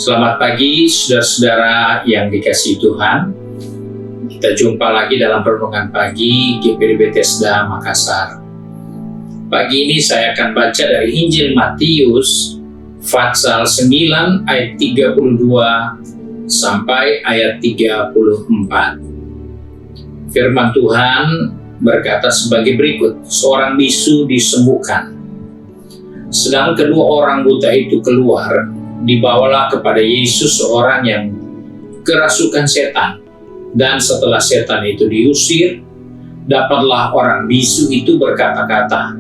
Selamat pagi saudara-saudara yang dikasihi Tuhan. Kita jumpa lagi dalam renungan pagi GPD Bethesda Makassar. Pagi ini saya akan baca dari Injil Matius pasal 9 ayat 32 sampai ayat 34. Firman Tuhan berkata sebagai berikut, seorang bisu disembuhkan. Sedang kedua orang buta itu keluar, dibawalah kepada Yesus seorang yang kerasukan setan. Dan setelah setan itu diusir, dapatlah orang bisu itu berkata-kata.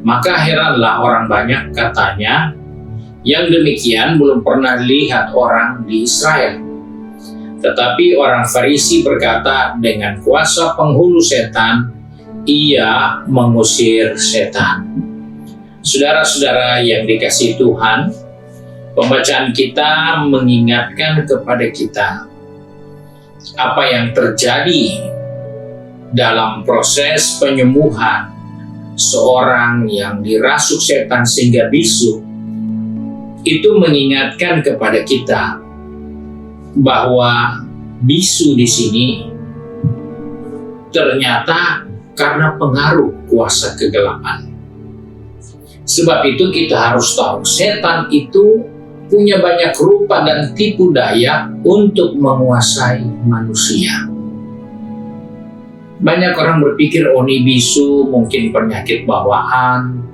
Maka heranlah orang banyak, katanya, yang demikian belum pernah dilihat orang di Israel. Tetapi orang Farisi berkata, dengan kuasa penghulu setan, ia mengusir setan. Saudara-saudara yang dikasihi Tuhan, pembacaan kita mengingatkan kepada kita apa yang terjadi dalam proses penyembuhan seorang yang dirasuk setan sehingga bisu. Itu mengingatkan kepada kita bahwa bisu di sini ternyata karena pengaruh kuasa kegelapan. Sebab itu kita harus tahu setan itu punya banyak rupa dan tipu daya untuk menguasai manusia. Banyak orang berpikir, oh ini bisu mungkin penyakit bawaan,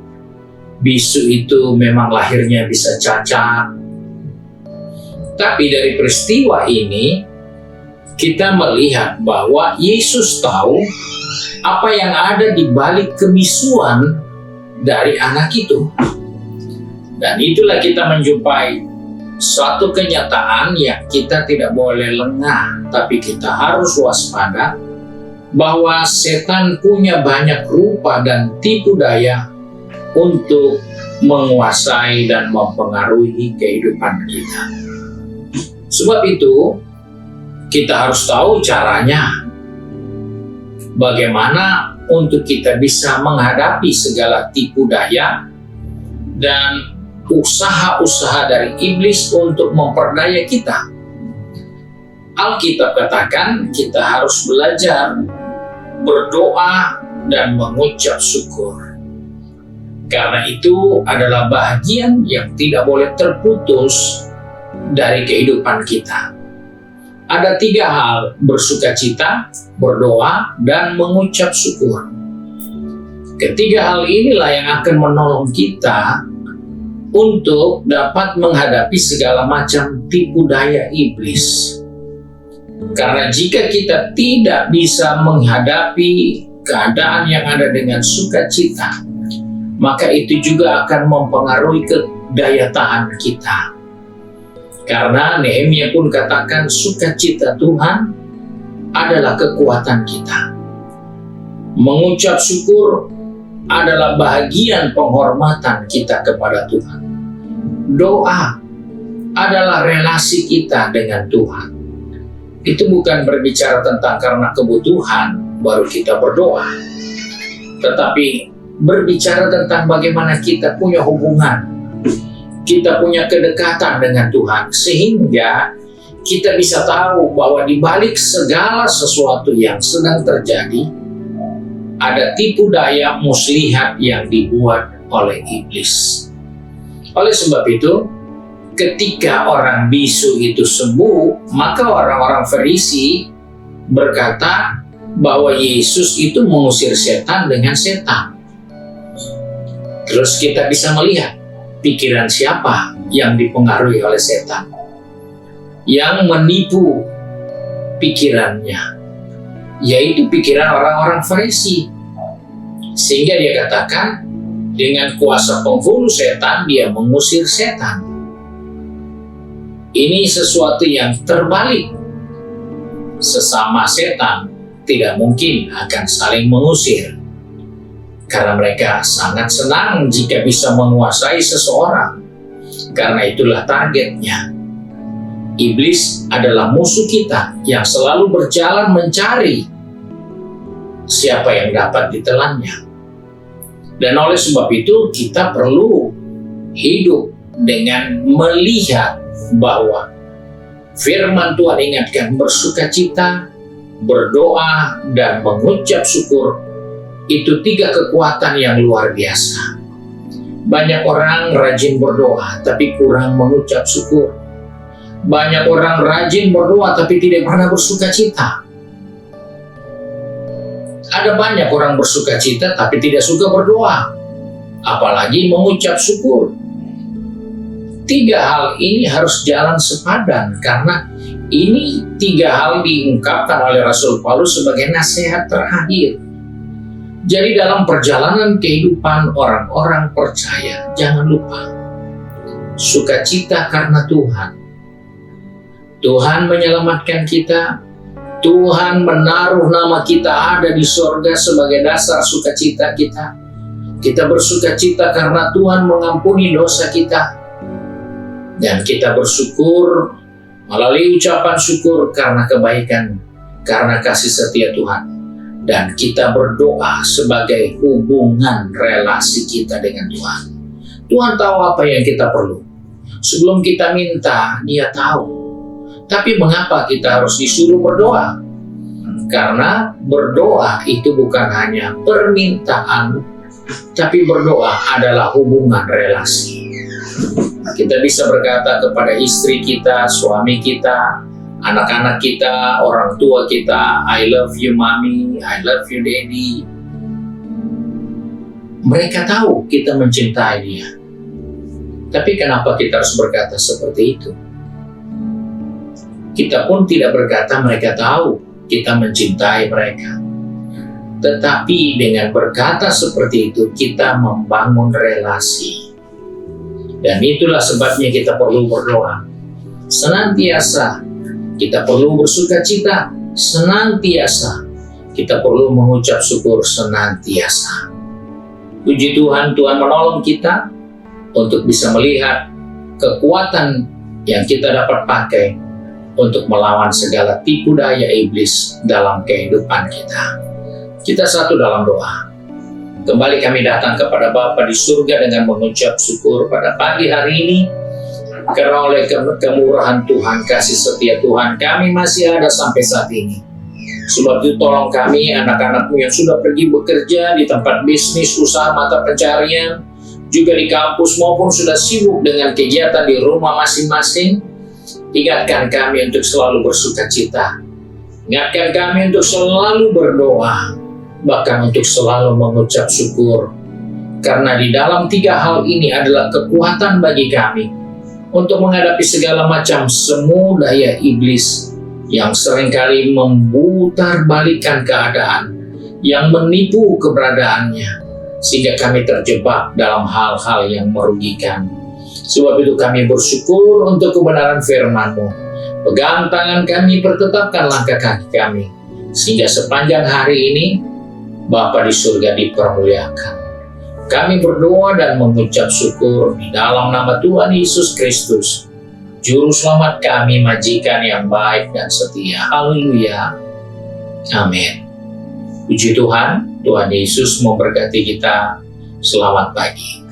bisu itu memang lahirnya bisa cacat. Tapi dari peristiwa ini, kita melihat bahwa Yesus tahu apa yang ada di balik kebisuan dari anak itu. Dan itulah kita menjumpai suatu kenyataan yang kita tidak boleh lengah, tapi kita harus waspada bahwa setan punya banyak rupa dan tipu daya untuk menguasai dan mempengaruhi kehidupan kita. Sebab itu, kita harus tahu caranya. Bagaimana untuk kita bisa menghadapi segala tipu daya dan usaha-usaha dari iblis untuk memperdaya kita. Alkitab katakan kita harus belajar berdoa dan mengucap syukur. Karena itu adalah bagian yang tidak boleh terputus dari kehidupan kita. Ada 3 hal, bersukacita, berdoa, dan mengucap syukur. Ketiga hal inilah yang akan menolong kita untuk dapat menghadapi segala macam tipu daya iblis. Karena jika kita tidak bisa menghadapi keadaan yang ada dengan sukacita, maka itu juga akan mempengaruhi daya tahan kita. Karena Nehemia pun katakan sukacita Tuhan adalah kekuatan kita. Mengucap syukur adalah bahagian penghormatan kita kepada Tuhan. Doa adalah relasi kita dengan Tuhan. Itu bukan berbicara tentang karena kebutuhan baru kita berdoa, tetapi berbicara tentang bagaimana kita punya hubungan, kita punya kedekatan dengan Tuhan, sehingga kita bisa tahu bahwa di balik segala sesuatu yang sedang terjadi, ada tipu daya muslihat yang dibuat oleh iblis. Oleh sebab itu, ketika orang bisu itu sembuh, maka orang-orang Farisi berkata bahwa Yesus itu mengusir setan dengan setan. Terus kita bisa melihat pikiran siapa yang dipengaruhi oleh setan, yang menipu pikirannya, yaitu pikiran orang-orang Farisi. Sehingga dia katakan, dengan kuasa penghulu setan, dia mengusir setan. Ini sesuatu yang terbalik. Sesama setan tidak mungkin akan saling mengusir, karena mereka sangat senang jika bisa menguasai seseorang. Karena itulah targetnya. Iblis adalah musuh kita yang selalu berjalan mencari siapa yang dapat ditelannya. Dan oleh sebab itu kita perlu hidup dengan melihat bahwa firman Tuhan ingatkan bersukacita, berdoa, dan mengucap syukur itu 3 kekuatan yang luar biasa. Banyak orang rajin berdoa tapi kurang mengucap syukur. Banyak orang rajin berdoa tapi tidak pernah bersukacita. Ada banyak orang bersukacita tapi tidak suka berdoa, apalagi mengucap syukur. 3 hal ini harus jalan sepadan, karena ini 3 hal diungkapkan oleh Rasul Paulus sebagai nasihat terakhir. Jadi dalam perjalanan kehidupan orang-orang percaya, jangan lupa sukacita karena Tuhan. Tuhan menyelamatkan kita, Tuhan menaruh nama kita ada di surga sebagai dasar sukacita kita. Kita bersukacita karena Tuhan mengampuni dosa kita. Dan kita bersyukur melalui ucapan syukur karena kebaikan, karena kasih setia Tuhan. Dan kita berdoa sebagai hubungan relasi kita dengan Tuhan. Tuhan tahu apa yang kita perlu. Sebelum kita minta, Dia tahu. Tapi mengapa kita harus disuruh berdoa? Karena berdoa itu bukan hanya permintaan, tapi berdoa adalah hubungan relasi. Kita bisa berkata kepada istri kita, suami kita, anak-anak kita, orang tua kita, I love you mommy, I love you daddy. Mereka tahu kita mencintai dia. Tapi kenapa kita harus berkata seperti itu? Kita pun tidak berkata mereka tahu kita mencintai mereka. Tetapi dengan berkata seperti itu, kita membangun relasi. Dan itulah sebabnya kita perlu berdoa senantiasa. Kita perlu bersukacita senantiasa. Kita perlu mengucap syukur senantiasa. Puji Tuhan, Tuhan menolong kita untuk bisa melihat kekuatan yang kita dapat pakai untuk melawan segala tipu daya iblis dalam kehidupan kita. Kita satu dalam doa. Kembali kami datang kepada Bapa di surga dengan mengucap syukur pada pagi hari ini, karena oleh kemurahan Tuhan, kasih setia Tuhan, kami masih ada sampai saat ini. Sebab itu tolong kami, anak-anak-Mu yang sudah pergi bekerja di tempat bisnis, usaha mata pencarian, juga di kampus maupun sudah sibuk dengan kegiatan di rumah masing-masing. Ingatkan kami untuk selalu bersukacita. Ingatkan kami untuk selalu berdoa, bahkan untuk selalu mengucap syukur. Karena di dalam 3 hal ini adalah kekuatan bagi kami untuk menghadapi segala macam semu daya iblis yang seringkali memutarbalikkan keadaan, yang menipu keberadaannya, sehingga kami terjebak dalam hal-hal yang merugikan. Sebab itu kami bersyukur untuk kebenaran firman-Mu. Pegang tangan kami, pertetapkan langkah kaki kami, sehingga sepanjang hari ini Bapa di surga dipermuliakan. Kami berdoa dan mengucap syukur di dalam nama Tuhan Yesus Kristus, Juru Selamat kami, majikan yang baik dan setia. Haleluya. Amin. Puji Tuhan, Tuhan Yesus memberkati kita. Selamat pagi.